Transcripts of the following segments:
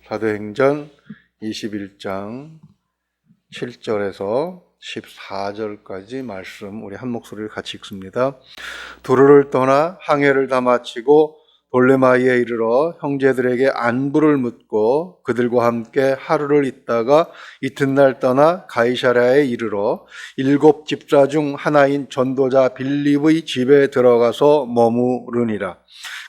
사도행전 21장 7절에서 14절까지 말씀 우리 한 목소리를 같이 읽습니다. 두로를 떠나 항해를 다 마치고 돌레마이에 이르러 형제들에게 안부를 묻고 그들과 함께 하루를 있다가 이튿날 떠나 가이사랴에 이르러 7 집사 중 하나인 전도자 빌립의 집에 들어가서 머무르니라.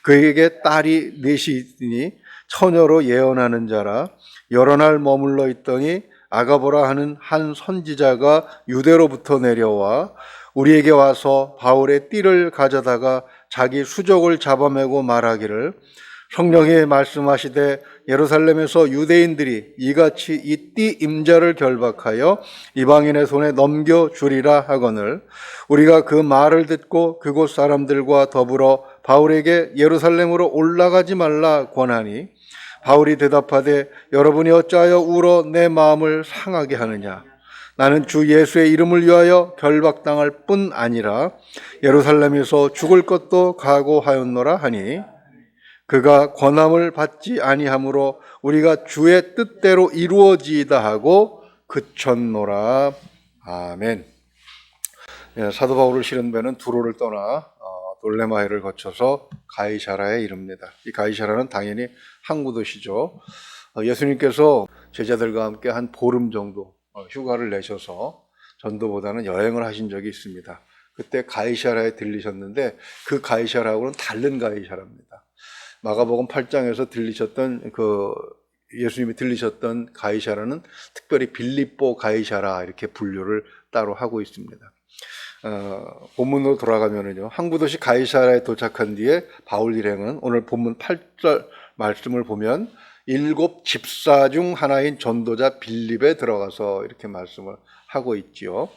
그에게 딸이 넷이 있으니 처녀로 예언하는 자라. 여러 날 머물러 있더니 아가보라 하는 한 선지자가 유대로부터 내려와 우리에게 와서 바울의 띠를 가져다가 자기 수족을 잡아매고 말하기를, 성령이 말씀하시되 예루살렘에서 유대인들이 이같이 이 띠 임자를 결박하여 이방인의 손에 넘겨주리라 하거늘, 우리가 그 말을 듣고 그곳 사람들과 더불어 바울에게 예루살렘으로 올라가지 말라 권하니, 바울이 대답하되 여러분이 어찌하여 울어 내 마음을 상하게 하느냐. 나는 주 예수의 이름을 위하여 결박당할 뿐 아니라 예루살렘에서 죽을 것도 각오하였노라 하니, 그가 권함을 받지 아니하므로 우리가 주의 뜻대로 이루어지이다 하고 그쳤노라. 아멘. 사도 바울을 실은 배는 두로를 떠나 돌레마이를 거쳐서 가이사라에 이릅니다. 이 가이사라는 당연히 항구 도시죠. 예수님께서 제자들과 함께 한 보름 정도 휴가를 내셔서 전도보다는 여행을 하신 적이 있습니다. 그때 가이사라에 들리셨는데 그 가이사라하고는 다른 가이사라입니다. 마가복음 8장에서 들리셨던 예수님이 들리셨던 가이사라는 특별히 빌립보 가이사라 이렇게 분류를 따로 하고 있습니다. 본문으로 돌아가면은요, 항구도시 가이사라에 도착한 뒤에 바울 일행은 오늘 본문 8절 말씀을 보면 7 집사 중 하나인 전도자 빌립에 들어가서 이렇게 말씀을 하고 있지요.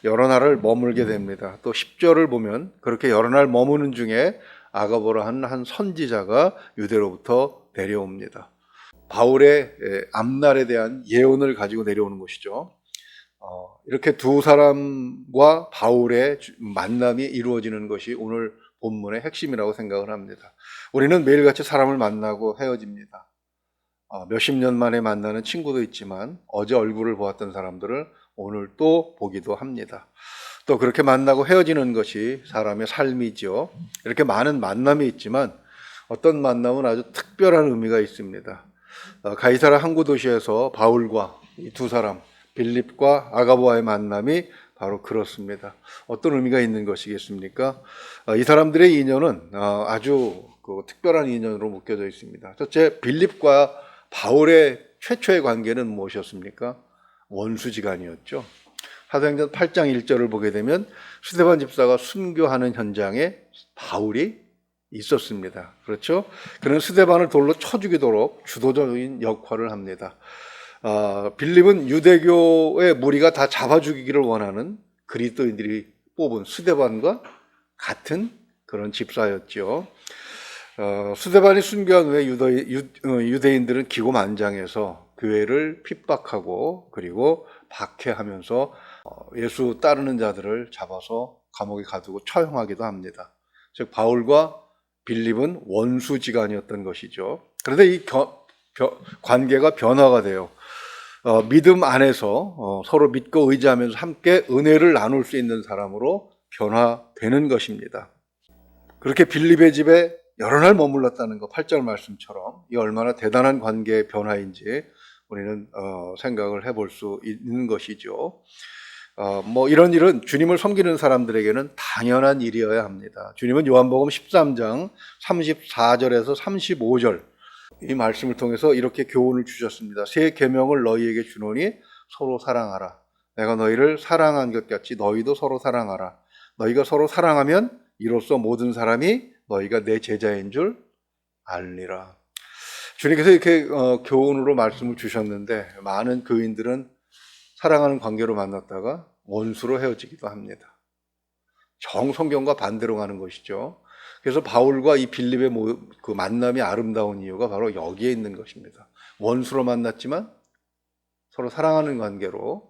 여러 날을 머물게 됩니다. 또 10절을 보면 그렇게 여러 날 머무는 중에 아가보라 하는 한 선지자가 유대로부터 내려옵니다. 바울의 앞날에 대한 예언을 가지고 내려오는 것이죠. 이렇게 두 사람과 바울의 만남이 이루어지는 것이 오늘 본문의 핵심이라고 생각을 합니다. 우리는 매일같이 사람을 만나고 헤어집니다. 몇십 년 만에 만나는 친구도 있지만 어제 얼굴을 보았던 사람들을 오늘 또 보기도 합니다. 또 그렇게 만나고 헤어지는 것이 사람의 삶이죠. 이렇게 많은 만남이 있지만 어떤 만남은 아주 특별한 의미가 있습니다. 가이사라 항구 도시에서 바울과 이 두 사람 빌립과 아가보와의 만남이 바로 그렇습니다. 어떤 의미가 있는 것이겠습니까? 이 사람들의 인연은 아주 특별한 인연으로 묶여져 있습니다. 첫째, 빌립과 바울의 최초의 관계는 무엇이었습니까? 원수지간이었죠. 사도행전 8장 1절을 보게 되면 스데반 집사가 순교하는 현장에 바울이 있었습니다. 그렇죠? 그는 스데반을 돌로 쳐 죽이도록 주도적인 역할을 합니다. 빌립은 유대교의 무리가 다 잡아 죽이기를 원하는 그리스도인들이 뽑은 스데반과 같은 그런 집사였죠. 스데반이 순교한 후에 유대인들은 기고만장해서 교회를 핍박하고 그리고 박해하면서 예수 따르는 자들을 잡아서 감옥에 가두고 처형하기도 합니다. 즉 바울과 빌립은 원수지간이었던 것이죠. 그런데 이 관계가 변화가 돼요. 믿음 안에서 서로 믿고 의지하면서 함께 은혜를 나눌 수 있는 사람으로 변화되는 것입니다. 그렇게 빌립의 집에 여러 날 머물렀다는 거 8절 말씀처럼 이 얼마나 대단한 관계의 변화인지 우리는 생각을 해볼 수 있는 것이죠. 이런 일은 주님을 섬기는 사람들에게는 당연한 일이어야 합니다. 주님은 요한복음 13장 34절에서 35절 이 말씀을 통해서 이렇게 교훈을 주셨습니다. 새 계명을 너희에게 주노니 서로 사랑하라. 내가 너희를 사랑한 것 같이 너희도 서로 사랑하라. 너희가 서로 사랑하면 이로써 모든 사람이 너희가 내 제자인 줄 알리라. 주님께서 이렇게 교훈으로 말씀을 주셨는데 많은 교인들은 사랑하는 관계로 만났다가 원수로 헤어지기도 합니다. 성경과 반대로 가는 것이죠. 그래서 바울과 이 빌립의 그 만남이 아름다운 이유가 바로 여기에 있는 것입니다. 원수로 만났지만 서로 사랑하는 관계로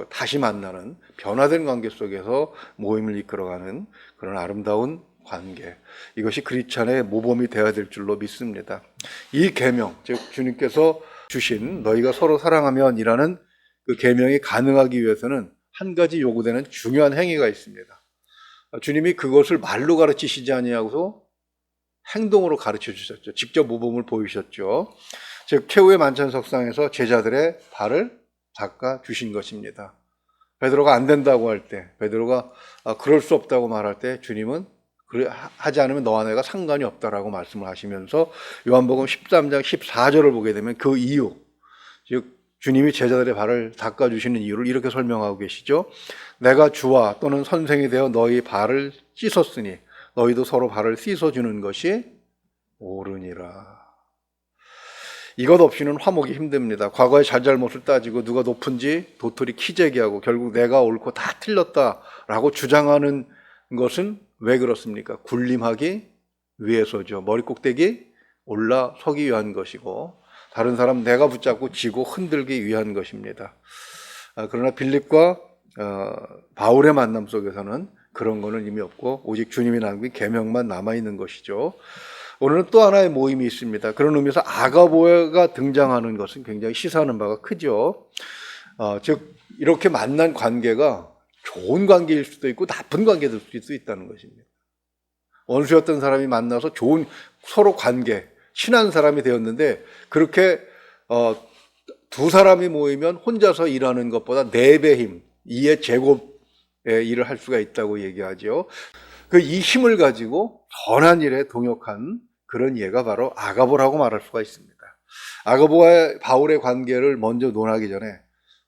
다시 만나는 변화된 관계 속에서 모임을 이끌어가는 그런 아름다운 관계, 이것이 크리스찬의 모범이 되어야 될 줄로 믿습니다. 이 계명, 즉 주님께서 주신 너희가 서로 사랑하면이라는 그 계명이 가능하기 위해서는 한 가지 요구되는 중요한 행위가 있습니다. 주님이 그것을 말로 가르치시지 아니하고서 행동으로 가르쳐 주셨죠. 직접 모범을 보이셨죠. 즉 최후의 만찬석상에서 제자들의 발을 닦아 주신 것입니다. 베드로가 안 된다고 할 때, 베드로가 그럴 수 없다고 말할 때 주님은 그래 하지 않으면 너와 내가 상관이 없다라고 말씀을 하시면서 요한복음 13장 14절을 보게 되면 그 이유, 즉 주님이 제자들의 발을 닦아주시는 이유를 이렇게 설명하고 계시죠. 내가 주와 또는 선생이 되어 너희 발을 씻었으니 너희도 서로 발을 씻어주는 것이 옳으니라. 이것 없이는 화목이 힘듭니다. 과거의 잘잘못을 따지고 누가 높은지 도토리 키재기하고 결국 내가 옳고 다 틀렸다라고 주장하는 것은 왜 그렇습니까? 군림하기 위해서죠. 머리 꼭대기 올라서기 위한 것이고 다른 사람 내가 붙잡고 쥐고 흔들기 위한 것입니다. 그러나 빌립과 바울의 만남 속에서는 그런 거는 이미 없고 오직 주님이 남긴 계명만 남아있는 것이죠. 오늘은 또 하나의 모임이 있습니다. 그런 의미에서 아가보가 등장하는 것은 굉장히 시사하는 바가 크죠. 즉 이렇게 만난 관계가 좋은 관계일 수도 있고 나쁜 관계일 수도 있다는 것입니다. 원수였던 사람이 만나서 좋은 서로 관계, 친한 사람이 되었는데 그렇게 두 사람이 모이면 혼자서 일하는 것보다 4배 힘, 2의 제곱의 일을 할 수가 있다고 얘기하죠. 이 힘을 가지고 선한 일에 동역한 그런 예가 바로 아가보라고 말할 수가 있습니다. 아가보와 바울의 관계를 먼저 논하기 전에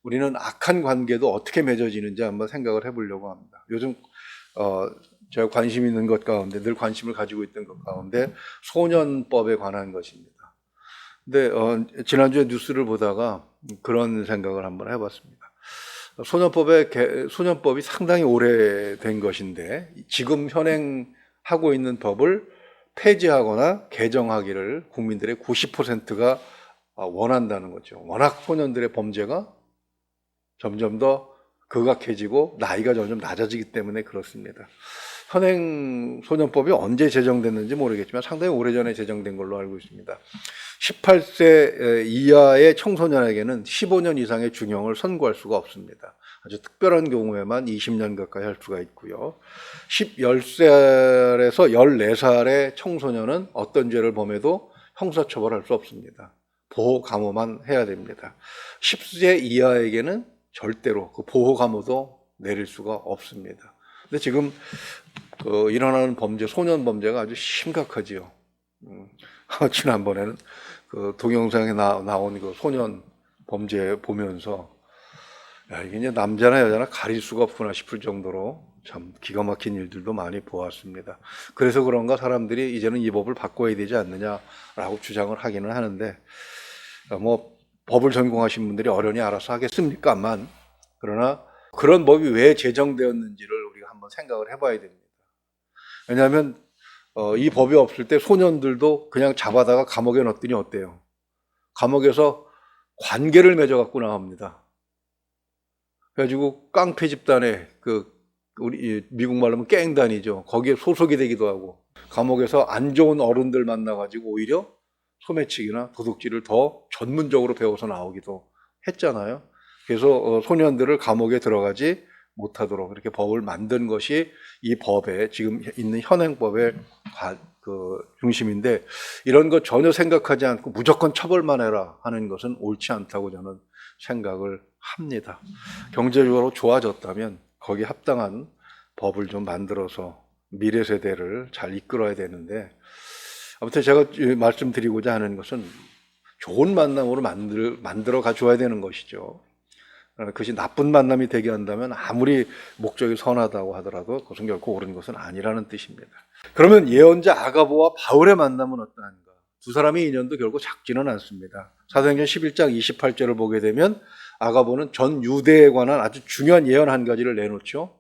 우리는 악한 관계도 어떻게 맺어지는지 한번 생각을 해보려고 합니다. 요즘 제가 관심 있는 것 가운데 늘 관심을 가지고 있던 것 가운데 소년법에 관한 것입니다. 근데 지난주에 뉴스를 보다가 그런 생각을 한번 해봤습니다. 소년법이 상당히 오래된 것인데 지금 현행하고 있는 법을 폐지하거나 개정하기를 국민들의 90%가 원한다는 거죠. 워낙 소년들의 범죄가 점점 더 극악해지고 나이가 점점 낮아지기 때문에 그렇습니다. 현행 소년법이 언제 제정됐는지 모르겠지만 상당히 오래전에 제정된 걸로 알고 있습니다. 18세 이하의 청소년에게는 15년 이상의 중형을 선고할 수가 없습니다. 아주 특별한 경우에만 20년 가까이 할 수가 있고요. 10살에서 14살의 청소년은 어떤 죄를 범해도 형사처벌할 수 없습니다. 보호 감호만 해야 됩니다. 10세 이하에게는 절대로 그 보호 감호도 내릴 수가 없습니다. 근데 지금 일어나는 범죄, 소년 범죄가 아주 심각하지요. 지난번에는 동영상에 나온 그 소년 범죄 보면서 이게 이제 남자나 여자나 가릴 수가 없구나 싶을 정도로 참 기가 막힌 일들도 많이 보았습니다. 그래서 그런가 사람들이 이제는 이 법을 바꿔야 되지 않느냐라고 주장을 하기는 하는데 법을 전공하신 분들이 어련히 알아서 하겠습니까만 그러나 그런 법이 왜 제정되었는지를 우리가 한번 생각을 해봐야 됩니다. 왜냐하면 이 법이 없을 때 소년들도 그냥 잡아다가 감옥에 넣었더니 어때요? 감옥에서 관계를 맺어갖고 나옵니다. 그래가지고 깡패 집단에 우리 미국 말로 하면 갱단이죠. 거기에 소속이 되기도 하고 감옥에서 안 좋은 어른들 만나가지고 오히려 소매치기나 도둑질을 더 전문적으로 배워서 나오기도 했잖아요. 그래서 소년들을 감옥에 들어가지 못하도록 이렇게 법을 만든 것이 이 법에 지금 있는 현행법의 중심인데 이런 거 전혀 생각하지 않고 무조건 처벌만 해라 하는 것은 옳지 않다고 저는 생각을 합니다. 경제적으로 좋아졌다면 거기에 합당한 법을 좀 만들어서 미래 세대를 잘 이끌어야 되는데 아무튼 제가 말씀드리고자 하는 것은 좋은 만남으로 만들어 가줘야 되는 것이죠. 그것이 나쁜 만남이 되게 한다면 아무리 목적이 선하다고 하더라도 그것은 결코 옳은 것은 아니라는 뜻입니다. 그러면 예언자 아가보와 바울의 만남은 어떠한가? 두 사람의 인연도 결코 작지는 않습니다. 사도행전 11장 28절을 보게 되면 아가보는 전 유대에 관한 아주 중요한 예언 한 가지를 내놓죠.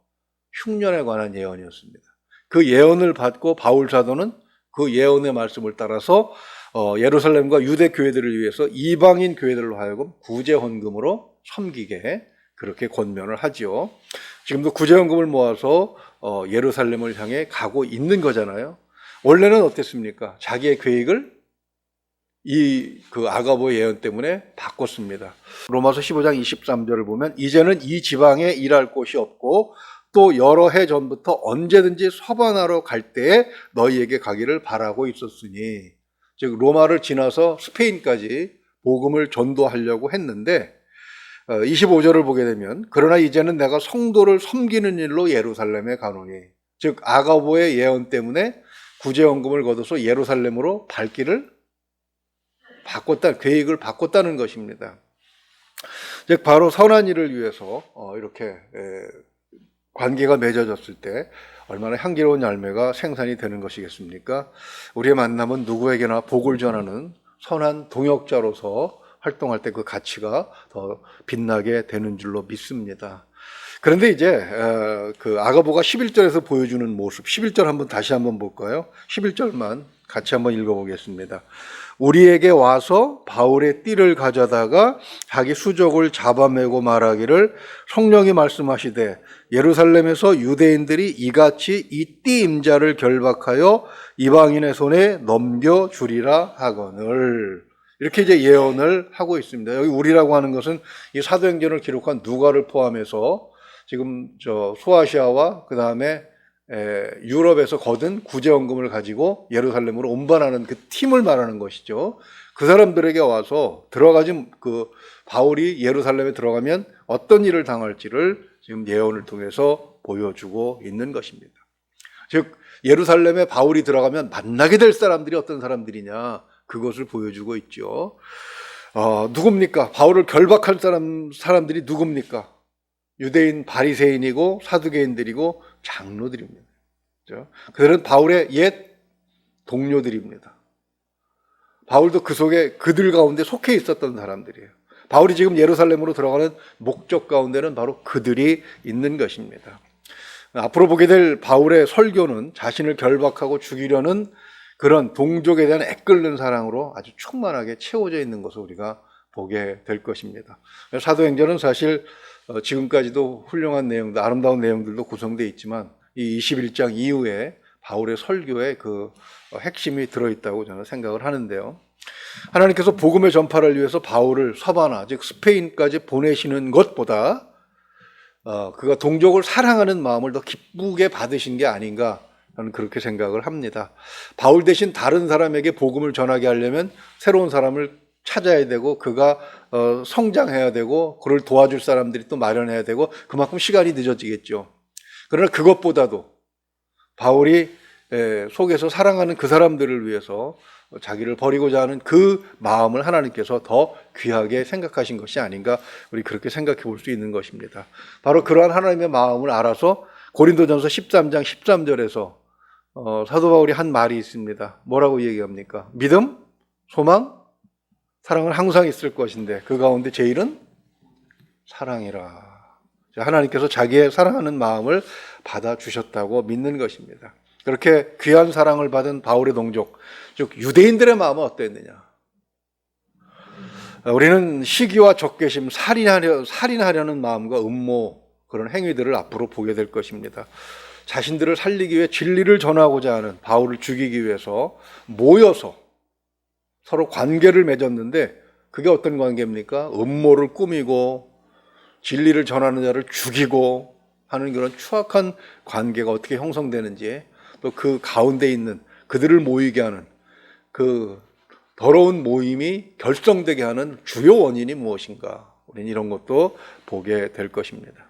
흉년에 관한 예언이었습니다. 그 예언을 받고 바울 사도는 그 예언의 말씀을 따라서 예루살렘과 유대 교회들을 위해서 이방인 교회들로 하여금 구제 헌금으로 섬기게 그렇게 권면을 하지요. 지금도 구제 헌금을 모아서 예루살렘을 향해 가고 있는 거잖아요. 원래는 어땠습니까? 자기의 계획을 그 아가보 예언 때문에 바꿨습니다. 로마서 15장 23절을 보면 이제는 이 지방에 일할 곳이 없고 또 여러 해 전부터 언제든지 서반하러 갈 때에 너희에게 가기를 바라고 있었으니, 즉 로마를 지나서 스페인까지 복음을 전도하려고 했는데 25절을 보게 되면 그러나 이제는 내가 성도를 섬기는 일로 예루살렘에 가노니, 즉 아가보의 예언 때문에 구제연금을 거둬서 예루살렘으로 발길을 계획을 바꿨다는 것입니다. 즉 바로 선한 일을 위해서 이렇게 관계가 맺어졌을 때 얼마나 향기로운 열매가 생산이 되는 것이겠습니까? 우리의 만남은 누구에게나 복을 전하는 선한 동역자로서 활동할 때 그 가치가 더 빛나게 되는 줄로 믿습니다. 그런데 이제 그 아가보가 11절에서 보여주는 모습, 11절 다시 한번 볼까요? 11절만 같이 한번 읽어보겠습니다. 우리에게 와서 바울의 띠를 가져다가 자기 수족을 잡아매고 말하기를 성령이 말씀하시되 예루살렘에서 유대인들이 이같이 이 띠 임자를 결박하여 이방인의 손에 넘겨주리라 하거늘, 이렇게 이제 예언을 하고 있습니다. 여기 우리라고 하는 것은 이 사도행전을 기록한 누가를 포함해서 지금 소아시아와 그 다음에 유럽에서 거둔 구제원금을 가지고 예루살렘으로 운반하는 그 팀을 말하는 것이죠. 그 사람들에게 와서 바울이 예루살렘에 들어가면 어떤 일을 당할지를 지금 예언을 통해서 보여주고 있는 것입니다. 즉 예루살렘에 바울이 들어가면 만나게 될 사람들이 어떤 사람들이냐, 그것을 보여주고 있죠. 누굽니까? 바울을 결박할 사람들이 누굽니까? 유대인 바리새인이고 사두개인들이고 장로들입니다. 그렇죠? 그들은 바울의 옛 동료들입니다. 바울도 그 속에 그들 가운데 속해 있었던 사람들이에요. 바울이 지금 예루살렘으로 들어가는 목적 가운데는 바로 그들이 있는 것입니다. 앞으로 보게 될 바울의 설교는 자신을 결박하고 죽이려는 그런 동족에 대한 애끓는 사랑으로 아주 충만하게 채워져 있는 것을 우리가 보게 될 것입니다. 사도행전은 사실 지금까지도 훌륭한 내용들, 아름다운 내용들도 구성되어 있지만 이 21장 이후에 바울의 설교에 그 핵심이 들어있다고 저는 생각을 하는데요. 하나님께서 복음의 전파를 위해서 바울을 서바나, 즉 스페인까지 보내시는 것보다 그가 동족을 사랑하는 마음을 더 기쁘게 받으신 게 아닌가, 저는 그렇게 생각을 합니다. 바울 대신 다른 사람에게 복음을 전하게 하려면 새로운 사람을 찾아야 되고 그가 성장해야 되고 그를 도와줄 사람들이 또 마련해야 되고 그만큼 시간이 늦어지겠죠. 그러나 그것보다도 바울이 속에서 사랑하는 그 사람들을 위해서 자기를 버리고자 하는 그 마음을 하나님께서 더 귀하게 생각하신 것이 아닌가, 우리 그렇게 생각해 볼 수 있는 것입니다. 바로 그러한 하나님의 마음을 알아서 고린도전서 13장 13절에서 사도 바울이 한 말이 있습니다. 뭐라고 얘기합니까? 믿음, 소망, 사랑은 항상 있을 것인데 그 가운데 제일은 사랑이라. 하나님께서 자기의 사랑하는 마음을 받아주셨다고 믿는 것입니다. 그렇게 귀한 사랑을 받은 바울의 동족, 즉 유대인들의 마음은 어땠느냐? 우리는 시기와 적개심, 살인하려는 마음과 음모, 그런 행위들을 앞으로 보게 될 것입니다. 자신들을 살리기 위해 진리를 전하고자 하는 바울을 죽이기 위해서 모여서 서로 관계를 맺었는데 그게 어떤 관계입니까? 음모를 꾸미고 진리를 전하는 자를 죽이고 하는 그런 추악한 관계가 어떻게 형성되는지, 또 그 가운데 있는 그들을 모이게 하는 그 더러운 모임이 결성되게 하는 주요 원인이 무엇인가, 우리는 이런 것도 보게 될 것입니다.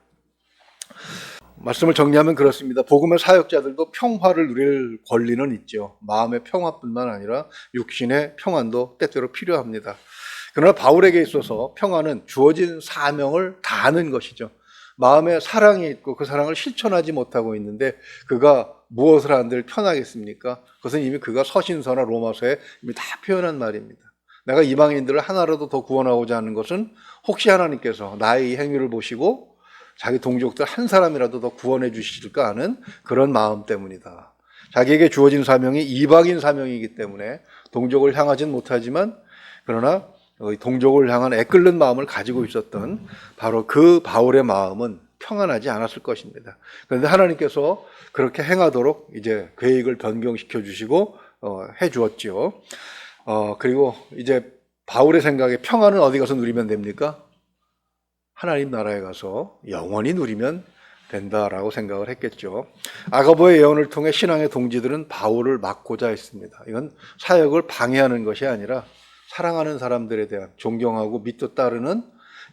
말씀을 정리하면 그렇습니다. 복음의 사역자들도 평화를 누릴 권리는 있죠. 마음의 평화뿐만 아니라 육신의 평안도 때때로 필요합니다. 그러나 바울에게 있어서 평화는 주어진 사명을 다하는 것이죠. 마음에 사랑이 있고 그 사랑을 실천하지 못하고 있는데 그가 무엇을 한들 편하겠습니까? 그것은 이미 그가 서신서나 로마서에 이미 다 표현한 말입니다. 내가 이방인들을 하나라도 더 구원하고자 하는 것은 혹시 하나님께서 나의 이 행위를 보시고 자기 동족들 한 사람이라도 더 구원해 주실까 하는 그런 마음 때문이다. 자기에게 주어진 사명이 이방인 사명이기 때문에 동족을 향하진 못하지만 그러나 동족을 향한 애끓는 마음을 가지고 있었던 바로 그 바울의 마음은 평안하지 않았을 것입니다. 그런데 하나님께서 그렇게 행하도록 이제 계획을 변경시켜 주시고 해 주었지요. 그리고 이제 바울의 생각에 평안은 어디 가서 누리면 됩니까? 하나님 나라에 가서 영원히 누리면 된다라고 생각을 했겠죠. 아가보의 예언을 통해 신앙의 동지들은 바울을 막고자 했습니다. 이건 사역을 방해하는 것이 아니라 사랑하는 사람들에 대한 존경하고 믿고 따르는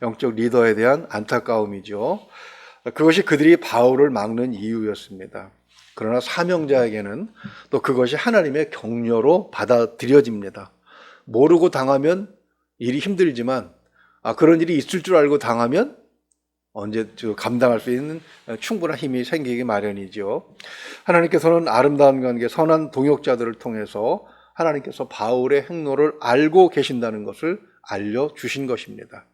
영적 리더에 대한 안타까움이죠. 그것이 그들이 바울을 막는 이유였습니다. 그러나 사명자에게는 또 그것이 하나님의 격려로 받아들여집니다. 모르고 당하면 일이 힘들지만 그런 일이 있을 줄 알고 당하면 언제 감당할 수 있는 충분한 힘이 생기기 마련이죠. 하나님께서는 아름다운 관계, 선한 동역자들을 통해서 하나님께서 바울의 행로를 알고 계신다는 것을 알려주신 것입니다.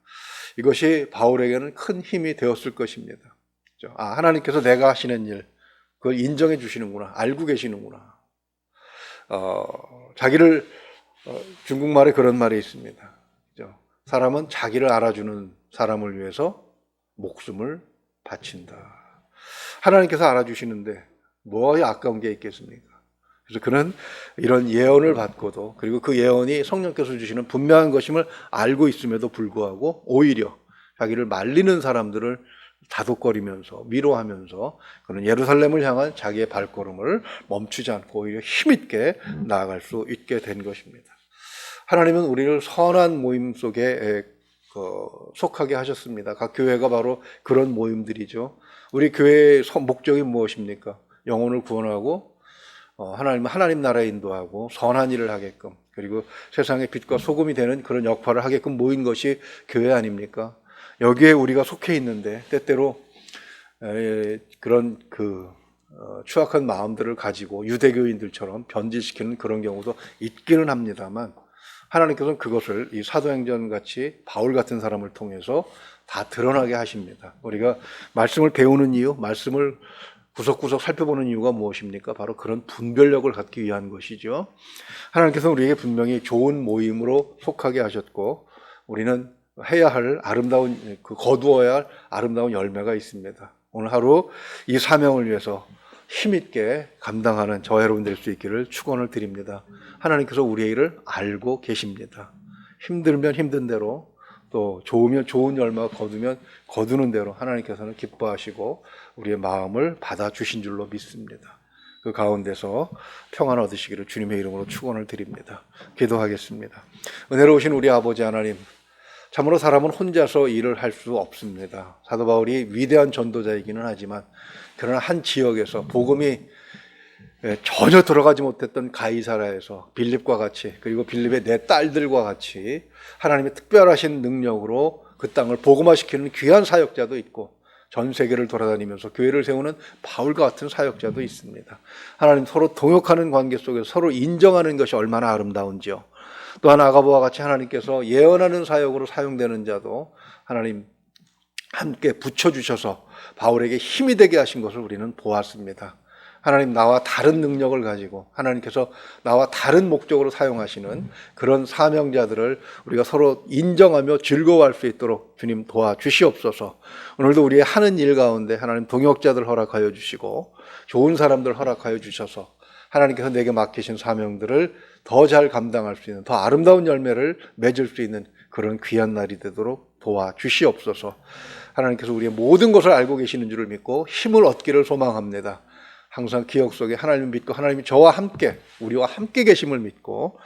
이것이 바울에게는 큰 힘이 되었을 것입니다. 하나님께서 내가 하시는 일, 그걸 인정해 주시는구나, 알고 계시는구나. 자기를, 중국말에 그런 말이 있습니다. 사람은 자기를 알아주는 사람을 위해서 목숨을 바친다. 하나님께서 알아주시는데 뭐에 아까운 게 있겠습니까? 그래서 그는 이런 예언을 받고도, 그리고 그 예언이 성령께서 주시는 분명한 것임을 알고 있음에도 불구하고 오히려 자기를 말리는 사람들을 다독거리면서 위로하면서 그는 예루살렘을 향한 자기의 발걸음을 멈추지 않고 오히려 힘있게 나아갈 수 있게 된 것입니다. 하나님은 우리를 선한 모임 속에 속하게 하셨습니다. 각 교회가 바로 그런 모임들이죠. 우리 교회의 목적이 무엇입니까? 영혼을 구원하고 하나님 나라에 인도하고 선한 일을 하게끔, 그리고 세상의 빛과 소금이 되는 그런 역할을 하게끔 모인 것이 교회 아닙니까? 여기에 우리가 속해 있는데 때때로 그런 추악한 마음들을 가지고 유대교인들처럼 변질시키는 그런 경우도 있기는 합니다만, 하나님께서는 그것을 이 사도행전 같이 바울 같은 사람을 통해서 다 드러나게 하십니다. 우리가 말씀을 배우는 이유, 말씀을 구석구석 살펴보는 이유가 무엇입니까? 바로 그런 분별력을 갖기 위한 것이죠. 하나님께서는 우리에게 분명히 좋은 모임으로 속하게 하셨고, 우리는 해야 할 거두어야 할 아름다운 열매가 있습니다. 오늘 하루 이 사명을 위해서 힘있게 감당하는 저와 여러분 될 수 있기를 축원을 드립니다. 하나님께서 우리의 일을 알고 계십니다. 힘들면 힘든 대로, 또 좋으면 좋은 열매가 거두면 거두는 대로 하나님께서는 기뻐하시고 우리의 마음을 받아주신 줄로 믿습니다. 그 가운데서 평안 얻으시기를 주님의 이름으로 축원을 드립니다. 기도하겠습니다. 은혜로우신 우리 아버지 하나님, 참으로 사람은 혼자서 일을 할 수 없습니다. 사도 바울이 위대한 전도자이기는 하지만, 그러나 한 지역에서 복음이 전혀 들어가지 못했던 가이사라에서 빌립과 같이, 그리고 빌립의 네 딸들과 같이 하나님의 특별하신 능력으로 그 땅을 복음화시키는 귀한 사역자도 있고, 전 세계를 돌아다니면서 교회를 세우는 바울과 같은 사역자도 있습니다. 하나님, 서로 동역하는 관계 속에서 서로 인정하는 것이 얼마나 아름다운지요. 또한 아가보와 같이 하나님께서 예언하는 사역으로 사용되는 자도 하나님 함께 붙여주셔서 바울에게 힘이 되게 하신 것을 우리는 보았습니다. 하나님, 나와 다른 능력을 가지고 하나님께서 나와 다른 목적으로 사용하시는 그런 사명자들을 우리가 서로 인정하며 즐거워할 수 있도록 주님 도와주시옵소서. 오늘도 우리의 하는 일 가운데 하나님 동역자들 허락하여 주시고 좋은 사람들 허락하여 주셔서 하나님께서 내게 맡기신 사명들을 더 잘 감당할 수 있는, 더 아름다운 열매를 맺을 수 있는 그런 귀한 날이 되도록 도와주시옵소서. 하나님께서 우리의 모든 것을 알고 계시는 줄을 믿고 힘을 얻기를 소망합니다. 항상 기억 속에 하나님을 믿고 하나님이 저와 함께, 우리와 함께 계심을 믿고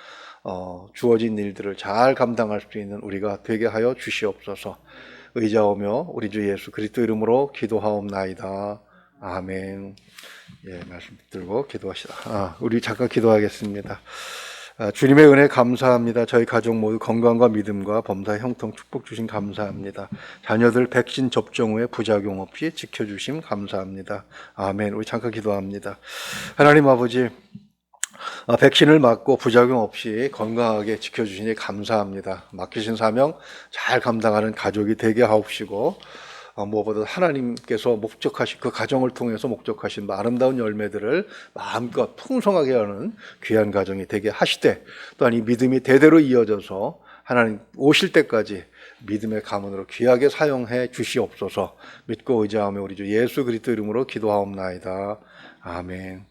주어진 일들을 잘 감당할 수 있는 우리가 되게 하여 주시옵소서. 의지하오며 우리 주 예수 그리스도 이름으로 기도하옵나이다. 아멘. 예, 말씀 들고 기도하시다. 우리 잠깐 기도하겠습니다. 주님의 은혜 감사합니다. 저희 가족 모두 건강과 믿음과 범사의 형통 축복 주신 감사합니다. 자녀들 백신 접종 후에 부작용 없이 지켜주심 감사합니다. 아멘. 우리 잠깐 기도합니다. 하나님 아버지, 백신을 맞고 부작용 없이 건강하게 지켜주시니 감사합니다. 맡기신 사명 잘 감당하는 가족이 되게 하옵시고, 무엇보다 하나님께서 목적하신 그 가정을 통해서 목적하신 아름다운 열매들을 마음껏 풍성하게 하는 귀한 가정이 되게 하시되, 또한 이 믿음이 대대로 이어져서 하나님 오실 때까지 믿음의 가문으로 귀하게 사용해 주시옵소서. 믿고 의지하며 우리 주 예수 그리스도 이름으로 기도하옵나이다. 아멘.